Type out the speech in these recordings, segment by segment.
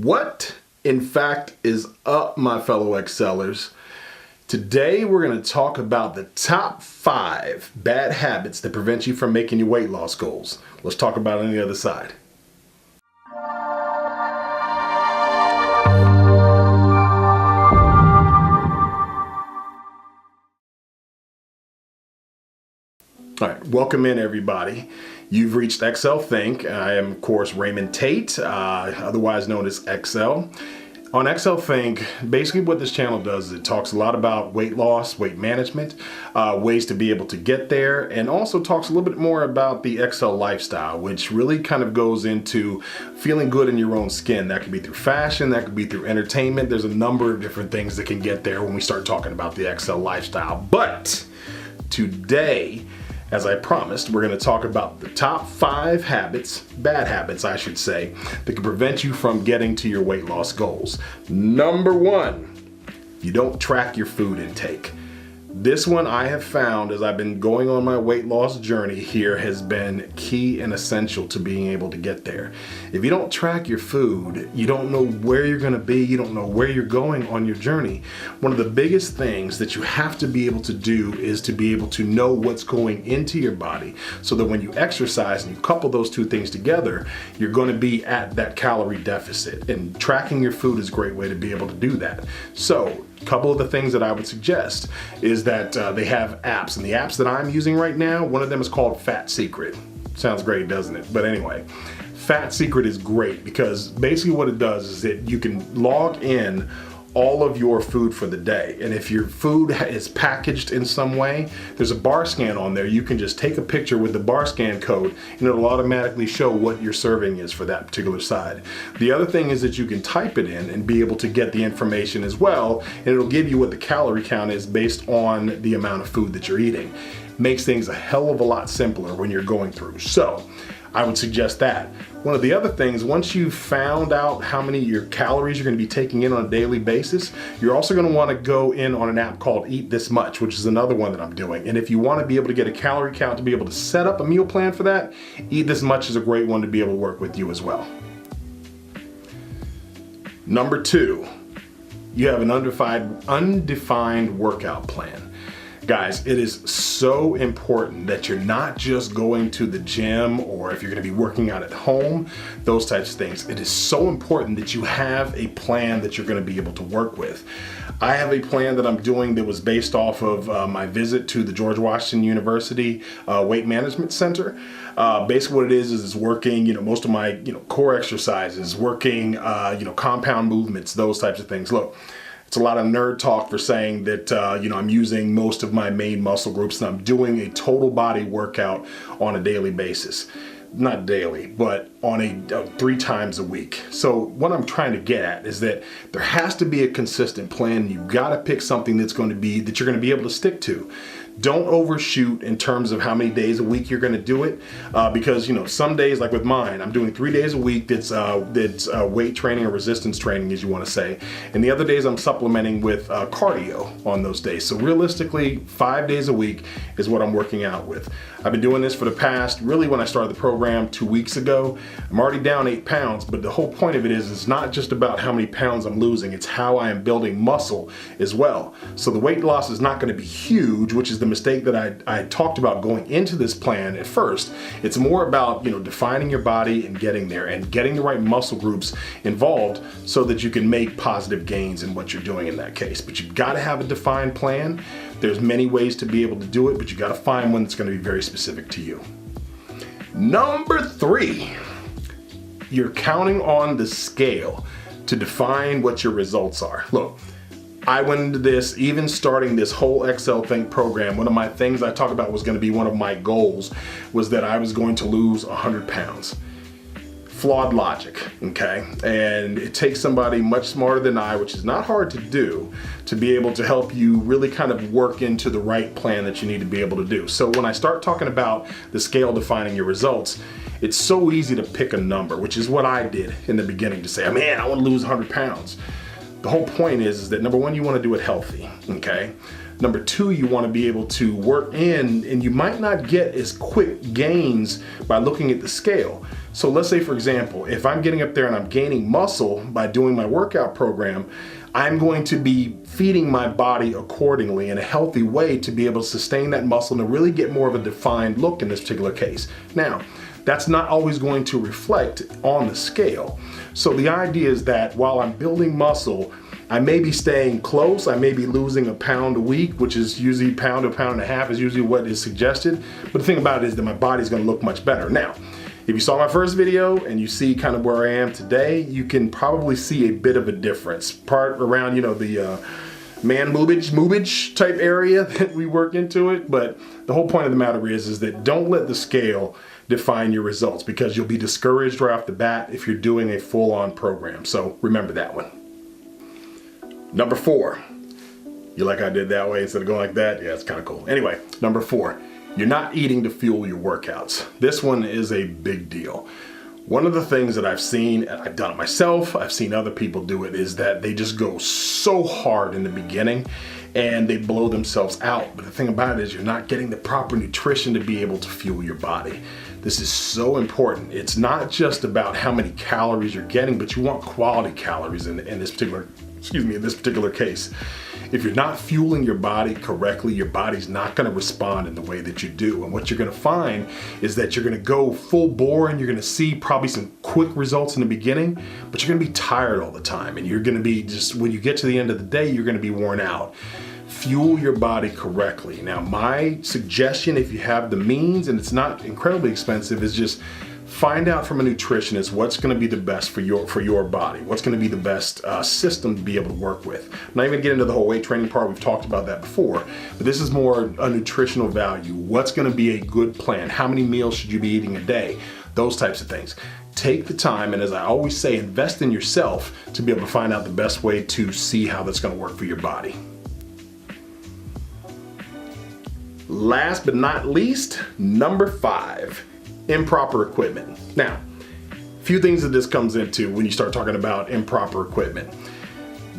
What, in fact, is up, my fellow Excellers? Today, we're going to talk about the top 5 bad habits that prevent you from making your weight loss goals. Let's talk about it on the other side. All right, welcome in everybody. You've reached Excel Think. I am, of course, Raymond Tate, otherwise known as Excel. On Excel Think, basically what this channel does is it talks a lot about weight loss, weight management, ways to be able to get there, and also talks a little bit more about the Excel lifestyle, which really kind of goes into feeling good in your own skin. That could be through fashion, that could be through entertainment. There's a number of different things that can get there when we start talking about the Excel lifestyle. But today, as I promised, we're going to talk about the top 5 habits, bad habits I should say, that can prevent you from getting to your weight loss goals. Number 1, you don't track your food intake. This one I have found as I've been going on my weight loss journey here has been key and essential to being able to get there. If you don't track your food, you don't know where you're going to be, you don't know where you're going on your journey. One of the biggest things that you have to be able to do is to be able to know what's going into your body so that when you exercise and you couple those two things together, you're going to be at that calorie deficit. And tracking your food is a great way to be able to do that. So, a couple of the things that I would suggest is that they have apps, and the apps that I'm using right now, one of them is called Fat Secret. Sounds great, doesn't it? But anyway, Fat Secret is great because basically what it does is that you can log in all of your food for the day. And if your food is packaged in some way, there's a bar scan on there. You can just take a picture with the bar scan code and it'll automatically show what your serving is for that particular side. The other thing is that you can type it in and be able to get the information as well, and it'll give you what the calorie count is based on the amount of food that you're eating. Makes things a hell of a lot simpler when you're going through. So I would suggest that. One of the other things, once you've found out how many your calories you're going to be taking in on a daily basis, you're also going to want to go in on an app called Eat This Much, which is another one that I'm doing. And if you want to be able to get a calorie count to be able to set up a meal plan for that, Eat This Much is a great one to be able to work with you as well. Number 2, you have an undefined workout plan. Guys, it is so important that you're not just going to the gym or if you're going to be working out at home, those types of things. It is so important that you have a plan that you're going to be able to work with. I have a plan that I'm doing that was based off of my visit to the George Washington University Weight Management Center. Basically what it is it's working, most of my, core exercises, working, compound movements, those types of things. Look, it's a lot of nerd talk for saying that, I'm using most of my main muscle groups and I'm doing a total body workout on a daily basis. Not daily, but on 3 times a week. So what I'm trying to get at is that there has to be a consistent plan. You've got to pick something that you're going to be able to stick to. Don't overshoot in terms of how many days a week you're going to do it, because some days, like with mine, I'm doing 3 days a week. That's weight training or resistance training, as you want to say, and the other days I'm supplementing with cardio on those days. So realistically, 5 days a week is what I'm working out with. I've been doing this for the past, really when I started the program 2 weeks ago. I'm already down 8 pounds, but the whole point of it is it's not just about how many pounds I'm losing, it's how I am building muscle as well. So the weight loss is not going to be huge, which is the mistake that I talked about going into this plan at first. It's more about, defining your body and getting there and getting the right muscle groups involved so that you can make positive gains in what you're doing in that case. But you've got to have a defined plan. There's many ways to be able to do it, but you got to find one that's going to be very specific to you. Number 3, you're counting on the scale to define what your results are. Look, I went into this, even starting this whole Excel Think program, one of my things I talked about was going to be one of my goals was that I was going to lose 100 pounds. Flawed logic, okay? And it takes somebody much smarter than I, which is not hard to do, to be able to help you really kind of work into the right plan that you need to be able to do. So when I start talking about the scale defining your results, it's so easy to pick a number, which is what I did in the beginning, to say, man, I want to lose 100 pounds. The whole point is that number 1, you want to do it healthy, okay? Number two, you want to be able to work in, and you might not get as quick gains by looking at the scale. So let's say, for example, if I'm getting up there and I'm gaining muscle by doing my workout program, I'm going to be feeding my body accordingly in a healthy way to be able to sustain that muscle and to really get more of a defined look in this particular case. Now, that's not always going to reflect on the scale. So the idea is that while I'm building muscle, I may be staying close, I may be losing a pound a week, which is usually pound and a half is usually what is suggested. But the thing about it is that my body's gonna look much better. Now, if you saw my first video and you see kind of where I am today, you can probably see a bit of a difference. Part around, the man moobage type area that we work into it. But the whole point of the matter is that don't let the scale define your results, because you'll be discouraged right off the bat if you're doing a full-on program. So remember that one. Number 4, you like I did that way instead of going like that? Yeah, it's kind of cool. Anyway, number 4, you're not eating to fuel your workouts. This one is a big deal. One of the things that I've seen, and I've done it myself, I've seen other people do it, is that they just go so hard in the beginning and they blow themselves out. But the thing about it is you're not getting the proper nutrition to be able to fuel your body. This is so important. It's not just about how many calories you're getting, but you want quality calories in this particular case. If you're not fueling your body correctly, your body's not gonna respond in the way that you do. And what you're gonna find is that you're gonna go full bore and you're gonna see probably some quick results in the beginning, but you're gonna be tired all the time. And you're gonna be when you get to the end of the day, you're gonna be worn out. Fuel your body correctly. Now, my suggestion, if you have the means and it's not incredibly expensive, is just find out from a nutritionist what's going to be the best for your body, what's going to be the best system to be able to work with. I'm not even getting into the whole weight training part, we've talked about that before, but this is more a nutritional value. What's going to be a good plan? How many meals should you be eating a day? Those types of things. Take the time, and as I always say, invest in yourself to be able to find out the best way to see how that's going to work for your body. Last but not least, number 5, improper equipment. Now, a few things that this comes into when you start talking about improper equipment.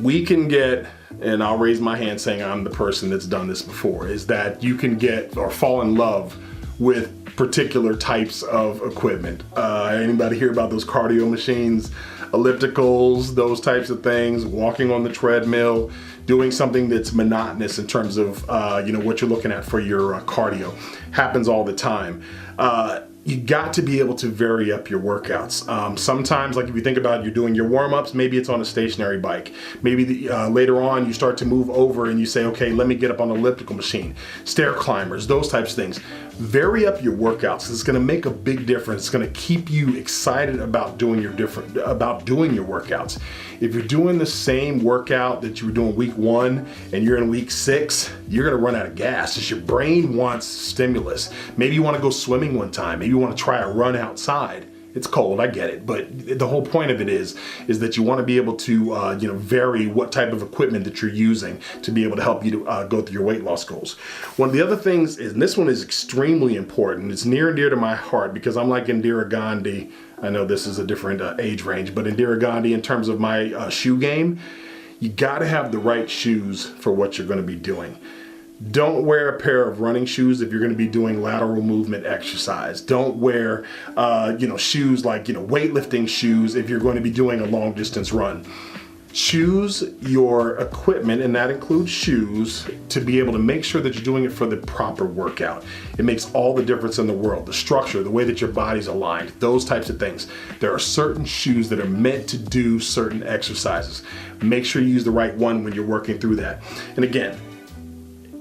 We can get, and I'll raise my hand saying I'm the person that's done this before, is that you can get or fall in love with particular types of equipment. Anybody hear about those cardio machines, ellipticals, those types of things, walking on the treadmill, doing something that's monotonous in terms of what you're looking at for your cardio. Happens all the time. You got to be able to vary up your workouts. Sometimes, like if you think about it, you're doing your warm-ups, maybe it's on a stationary bike. Maybe later on you start to move over and you say, okay, let me get up on an elliptical machine, stair climbers, those types of things. Vary up your workouts. It's gonna make a big difference. It's gonna keep you excited about doing your workouts. If you're doing the same workout that you were doing week 1 and you're in week 6, you're gonna run out of gas. Just your brain wants stimulus. Maybe you wanna go swimming one time. Maybe you wanna try a run outside. It's cold, I get it, but the whole point of it is that you want to be able to vary what type of equipment that you're using to be able to help you to go through your weight loss goals. One of the other things is, and this one is extremely important, it's near and dear to my heart because I'm like Indira Gandhi. I know this is a different age range, but Indira Gandhi, in terms of my shoe game, you got to have the right shoes for what you're going to be doing. Don't wear a pair of running shoes if you're going to be doing lateral movement exercise. Don't wear, shoes like, weightlifting shoes if you're going to be doing a long distance run. Choose your equipment, and that includes shoes, to be able to make sure that you're doing it for the proper workout. It makes all the difference in the world. The structure, the way that your body's aligned, those types of things. There are certain shoes that are meant to do certain exercises. Make sure you use the right one when you're working through that. And again,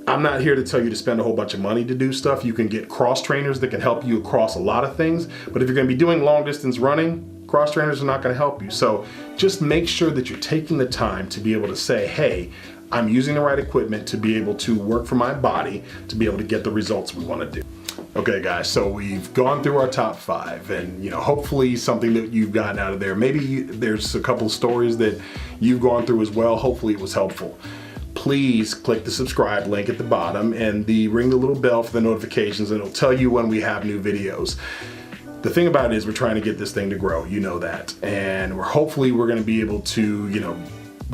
I'm not here to tell you to spend a whole bunch of money to do stuff. You can get cross trainers that can help you across a lot of things. But if you're going to be doing long distance running, cross trainers are not going to help you. So just make sure that you're taking the time to be able to say, hey, I'm using the right equipment to be able to work for my body to be able to get the results we want to do. Okay guys, so we've gone through our top 5, and hopefully something that you've gotten out of there. Maybe there's a couple of stories that you've gone through as well. Hopefully it was helpful. Please click the subscribe link at the bottom and ring the little bell for the notifications, and it'll tell you when we have new videos. The thing about it is we're trying to get this thing to grow, you know that, and hopefully we're going to be able to,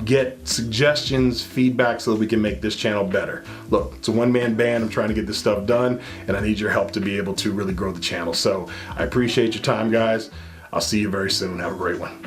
get suggestions, feedback, so that we can make this channel better. Look, it's a one-man band. I'm trying to get this stuff done, and I need your help to be able to really grow the channel. So I appreciate your time, guys. I'll see you very soon. Have a great one.